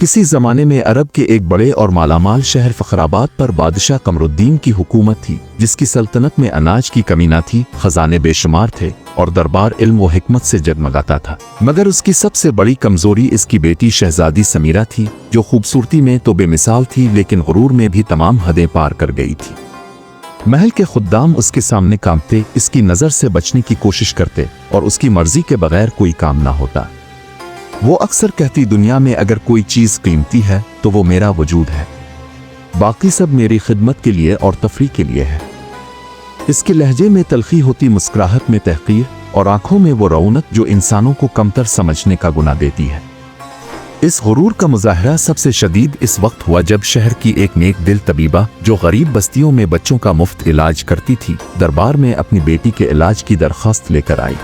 किसी ज़माने में अरब के एक बड़े और मालामाल शहर फखराबाद पर बादशाह कमरुद्दीन की हुकूमत थी, जिसकी सल्तनत में अनाज की कमी न थी, खजाने बेशुमार थे और दरबार इल्म व हिकमत से जगमगाता था। मगर उसकी सबसे बड़ी कमजोरी इसकी बेटी शहजादी समीरा थी, जो खूबसूरती में तो बेमिसाल थी लेकिन गुरूर में भी तमाम हदें पार कर गई थी। महल के खुद्दाम उसके सामने कांपते, इसकी नज़र से बचने की कोशिश करते और उसकी मर्जी के बगैर कोई काम ना होता। वो अक्सर कहती, दुनिया में अगर कोई चीज़ कीमती है तो वो मेरा वजूद है, बाकी सब मेरी खिदमत के लिए और तफरीह के लिए है। इसके लहजे में तलखी होती, मुस्कुराहट में तहकीर और आंखों में वो रौनक जो इंसानों को कमतर समझने का गुनाह देती है। इस गुरूर का मुजाहरा सबसे शदीद इस वक्त हुआ जब शहर की एक नेक दिल तबीबा, जो गरीब बस्तियों में बच्चों का मुफ्त इलाज करती थी, दरबार में अपनी बेटी के इलाज की दरख्वास्त लेकर आई।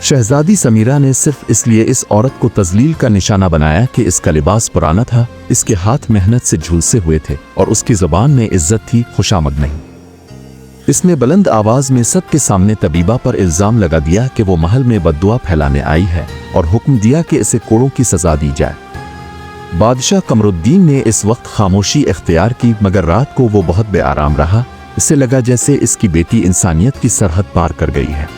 शहजादी समीरा ने सिर्फ इसलिए इस औरत को तजलील का निशाना बनाया कि इसका लिबास पुराना था, इसके हाथ मेहनत से झुलसे हुए थे और उसकी ज़ुबान में इज्जत थी, खुशामद नहीं। इसने बुलंद आवाज में सबके सामने तबीबा पर इल्जाम लगा दिया कि वो महल में बद्दुआ फैलाने आई है और हुक्म दिया कि इसे कोड़ों की सजा दी जाए। बादशाह कमरुद्दीन ने इस वक्त खामोशी इख्तियार की, मगर रात को वो बहुत बेआराम रहा। इसे लगा जैसे इसकी बेटी इंसानियत की सरहद पार कर गई है।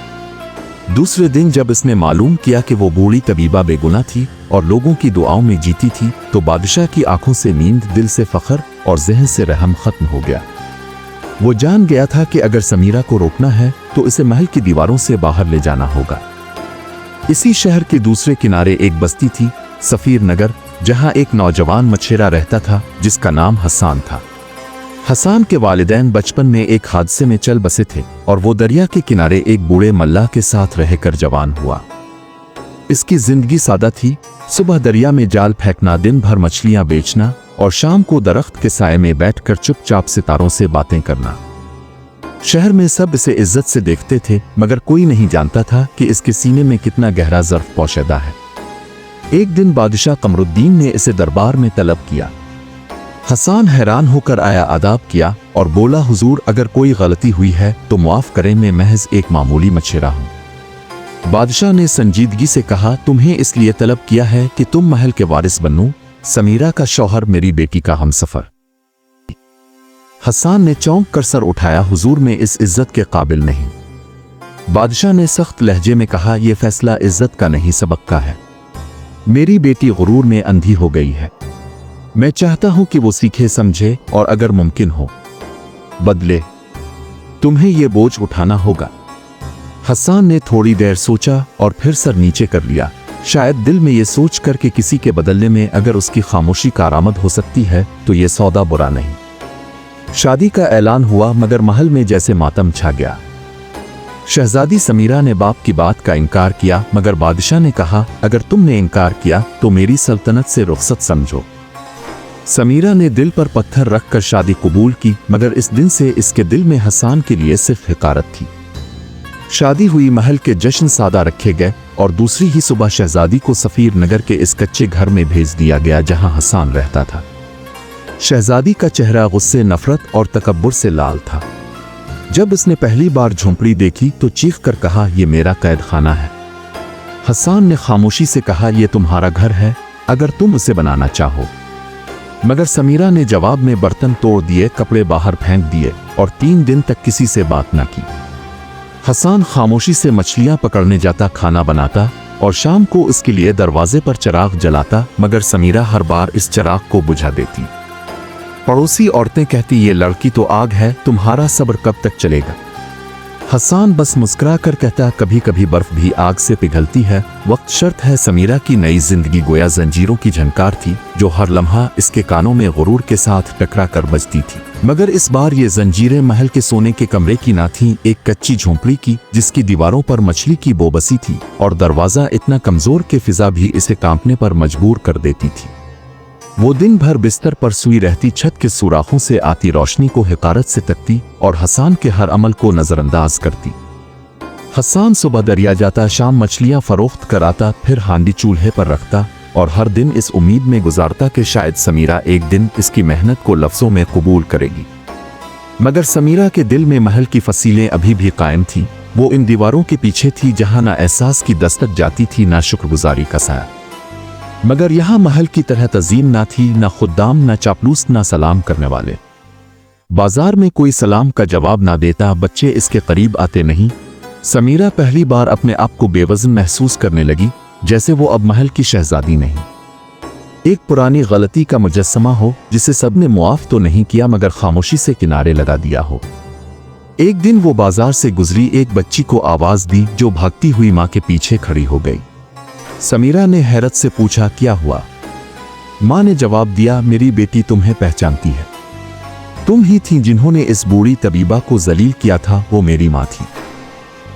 दूसरे दिन जब इसने मालूम किया कि वो बूढ़ी तबीबा बेगुनाह थी और लोगों की दुआओं में जीती थी, तो बादशाह की आंखों से नींद, दिल से फख्र और जहन से रहम खत्म हो गया। वो जान गया था कि अगर समीरा को रोकना है तो इसे महल की दीवारों से बाहर ले जाना होगा। इसी शहर के दूसरे किनारे एक बस्ती थी, सफीर नगर, जहां एक नौजवान मछेरा रहता था जिसका नाम हसन था। हसन के वालिदैन बचपन में एक हादसे में चल बसे थे और वो दरिया के किनारे एक बूढ़े मल्लाह के साथ रहकर जवान हुआ। इसकी जिंदगी सादा थी, सुबह दरिया में जाल फेंकना, दिन भर मछलियां बेचना और शाम को दरख्त के साए में बैठकर चुपचाप सितारों से बातें करना। शहर में सब इसे इज्जत से देखते थे, मगर कोई नहीं जानता था कि इसके सीने में कितना गहरा ज़र्फ पोशीदा है। एक दिन बादशाह कमरुद्दीन ने इसे दरबार में तलब किया। हसन हैरान होकर आया, आदाब किया और बोला, हुजूर, अगर कोई गलती हुई है तो मुआफ करें, मैं महज एक मामूली मछेरा हूँ। बादशाह ने संजीदगी से कहा, तुम्हें इसलिए तलब किया है कि तुम महल के वारिस बनो, समीरा का शौहर मेरी बेटी का हमसफर। हसन ने चौंक कर सर उठाया, हुजूर, मैं इस इज्जत के काबिल नहीं। बादशाह ने सख्त लहजे में कहा, यह फैसला इज्जत का नहीं, सबक का है। मेरी बेटी गुरूर में अंधी हो गई है। मैं चाहता हूं कि वो सीखे, समझे और अगर मुमकिन हो बदले। तुम्हें यह बोझ उठाना होगा। हसन ने थोड़ी देर सोचा और फिर सर नीचे कर लिया, शायद दिल में यह सोच कर कि किसी के बदलने में अगर उसकी खामोशी कारआमद हो सकती है तो यह सौदा बुरा नहीं। शादी का ऐलान हुआ, मगर महल में जैसे मातम छा गया। शहजादी समीरा ने बाप की बात का इनकार किया, मगर बादशाह ने कहा, अगर तुमने इनकार किया तो मेरी सल्तनत से रुखसत समझो। समीरा ने दिल पर पत्थर रखकर शादी कबूल की, मगर इस दिन से इसके दिल में हसन के लिए सिर्फ हिकारत थी। शादी हुई, महल के जश्न सादा रखे गए और दूसरी ही सुबह शहजादी को सफीर नगर के इस कच्चे घर में भेज दिया गया जहां हसन रहता था। शहजादी का चेहरा गुस्से, नफरत और तकब्बुर से लाल था। जब उसने पहली बार झोंपड़ी देखी तो चीख कर कहा, यह मेरा कैद खाना है। हसन ने खामोशी से कहा, यह तुम्हारा घर है अगर तुम उसे बनाना चाहो। मगर समीरा ने जवाब में बर्तन तोड़ दिए, कपड़े बाहर फेंक दिए और 3 दिन तक किसी से बात न की। हसन खामोशी से मछलियां पकड़ने जाता, खाना बनाता और शाम को उसके लिए दरवाजे पर चिराग जलाता, मगर समीरा हर बार इस चिराग को बुझा देती। पड़ोसी औरतें कहती, ये लड़की तो आग है, तुम्हारा सब्र कब तक चलेगा। हसन बस मुस्कुरा कर कहता, कभी कभी बर्फ भी आग से पिघलती है, वक्त शर्त है। समीरा की नई जिंदगी गोया जंजीरों की झनकार थी, जो हर लम्हा इसके कानों में गुरूर के साथ टकरा कर बजती थी। मगर इस बार ये जंजीरें महल के सोने के कमरे की ना थीं, एक कच्ची झोंपड़ी की, जिसकी दीवारों पर मछली की बो बसी थी और दरवाजा इतना कमजोर कि फिजा भी इसे कांपने पर मजबूर कर देती थी। वो दिन भर बिस्तर पर सूई रहती, छत के सुराखों से आती रोशनी को हिकारत से तकती और हसन के हर अमल को नजरअंदाज करती। हसन सुबह दरिया जाता, शाम मछलियां फरोख्त कराता, फिर हांडी चूल्हे पर रखता और हर दिन इस उम्मीद में गुजारता कि शायद समीरा एक दिन इसकी मेहनत को लफ्जों में कबूल करेगी। मगर समीरा के दिल में महल की फसीलें अभी भी कायम थीं। वो इन दीवारों के पीछे थी जहां ना एहसास की दस्तक जाती थी, ना शुक्रगुजारी का साया। मगर यहाँ महल की तरह तज़ीम ना थी, ना खुद्दाम, ना चापलूस, ना सलाम करने वाले। बाजार में कोई सलाम का जवाब ना देता, बच्चे इसके करीब आते नहीं। समीरा पहली बार अपने आप को बेवज़न महसूस करने लगी, जैसे वो अब महल की शहजादी नहीं, एक पुरानी गलती का मुजस्समा हो जिसे सबने मुआफ तो नहीं किया मगर खामोशी से किनारे लगा दिया हो। एक दिन वो बाजार से गुजरी, एक बच्ची को आवाज दी जो भागती हुई माँ के पीछे खड़ी हो गई। समीरा ने हैरत से पूछा, क्या हुआ? माँ ने जवाब दिया, मेरी बेटी तुम्हें पहचानती है। तुम ही थी जिन्होंने इस बूढ़ी तबीबा को जलील किया था, वो मेरी माँ थी।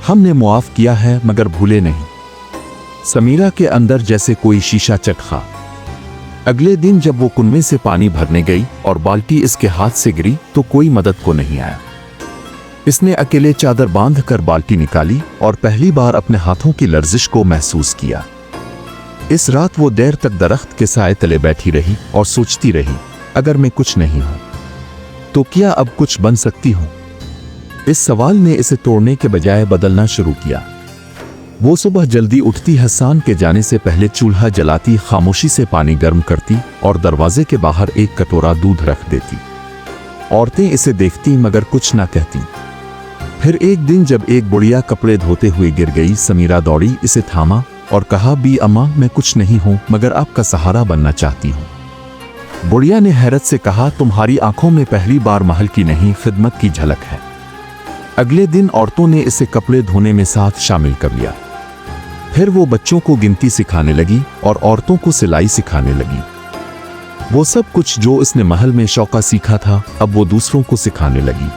हमने मुआफ किया है मगर भूले नहीं। समीरा के अंदर जैसे कोई शीशा चटका। अगले दिन जब वो कुएं से पानी भरने गई और बाल्टी इसके हाथ से गिरी तो कोई मदद को नहीं आया। इसने अकेले चादर बांध कर बाल्टी निकाली और पहली बार अपने हाथों की लर्जिश को महसूस किया। इस रात वो देर तक दरख्त के साए तले बैठी रही और सोचती रही, अगर मैं कुछ नहीं हूं तो क्या अब कुछ बन सकती हूं? इस सवाल ने इसे तोड़ने के बजाय बदलना शुरू किया। वो सुबह जल्दी उठती, हसन के जाने से पहले चूल्हा जलाती, खामोशी से पानी गर्म करती और दरवाजे के बाहर एक कटोरा दूध रख देती। औरतें इसे देखती मगर कुछ ना कहती। फिर एक दिन जब एक बुढ़िया कपड़े धोते हुए गिर गई, समीरा दौड़ी, इसे थामा और कहा, बी अम्मा, मैं कुछ नहीं हूं मगर आपका सहारा बनना चाहती हूं। बुढ़िया ने हैरत से कहा, तुम्हारी आंखों में पहली बार महल की नहीं खिदमत की झलक है। अगले दिन औरतों ने इसे कपड़े धोने में साथ शामिल कर लिया। फिर वो बच्चों को गिनती सिखाने लगी और औरतों को सिलाई सिखाने लगी। वो सब कुछ जो इसने महल में शौका सीखा था अब वो दूसरों को सिखाने लगी।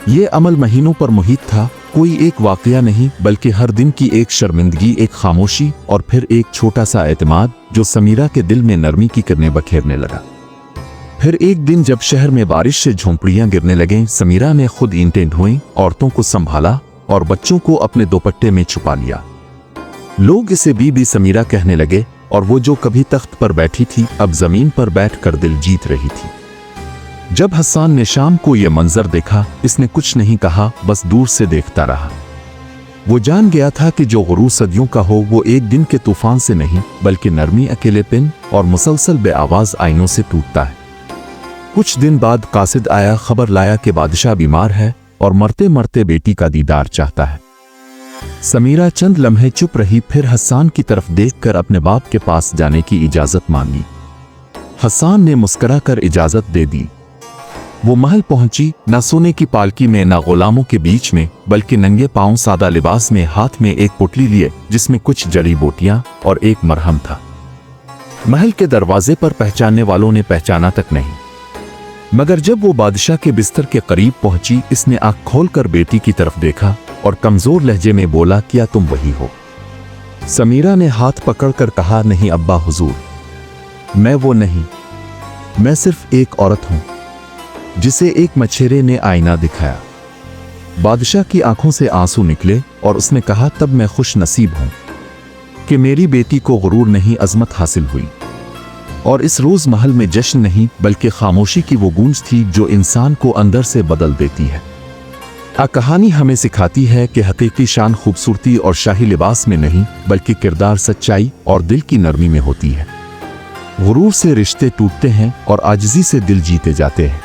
ये अमल महीनों पर मुहित था, कोई एक वाकया नहीं बल्कि हर दिन की एक शर्मिंदगी, एक खामोशी और फिर एक छोटा सा एतमाद जो समीरा के दिल में नरमी की किरणें बखेरने लगा। फिर एक दिन जब शहर में बारिश से झोंपड़ियां गिरने लगें, समीरा ने खुद ईंटें ढोईं, औरतों को संभाला और बच्चों को अपने दुपट्टे में छुपा लिया। लोग इसे बीबी समीरा कहने लगे और वो जो कभी तख्त पर बैठी थी अब जमीन पर बैठकर दिल जीत रही थी। जब हसन ने शाम को यह मंजर देखा, इसने कुछ नहीं कहा, बस दूर से देखता रहा। वो जान गया था कि जो गुरूर सदियों का हो वो एक दिन के तूफान से नहीं बल्कि नरमी, अकेलेपन और मुसलसल बेआवाज आइनों से टूटता है। कुछ दिन बाद कासिद आया, खबर लाया कि बादशाह बीमार है और मरते मरते बेटी का दीदार चाहता है। समीरा चंद लम्हे चुप रही, फिर हसन की तरफ देखकर अपने बाप के पास जाने की इजाजत मांगी। हसन ने मुस्कुरा कर इजाजत दे दी। वो महल पहुंची, न सोने की पालकी में न गुलामों के बीच में, बल्कि नंगे पांव सादा लिबास में, हाथ में एक पोटली लिए जिसमें कुछ जड़ी बूटियां और एक मरहम था। महल के दरवाजे पर पहचानने वालों ने पहचाना तक नहीं, मगर जब वो बादशाह के बिस्तर के करीब पहुंची, इसने आंख खोलकर बेटी की तरफ देखा और कमजोर लहजे में बोला, क्या तुम वही हो? समीरा ने हाथ पकड़कर कहा, नहीं अब्बा हुजूर, मैं वो नहीं, मैं सिर्फ एक औरत हूं जिसे एक मछेरे ने आईना दिखाया। बादशाह की आंखों से आंसू निकले और उसने कहा, तब मैं खुश नसीब हूं कि मेरी बेटी को गुरूर नहीं अजमत हासिल हुई। और इस रोज महल में जश्न नहीं बल्कि खामोशी की वो गूंज थी जो इंसान को अंदर से बदल देती है। कहानी हमें सिखाती है कि हकीकी शान खूबसूरती और शाही लिबास में नहीं बल्कि किरदार, सच्चाई और दिल की नरमी में होती है। गुरूर से रिश्ते टूटते हैं और आजिज़ी से दिल जीते जाते हैं।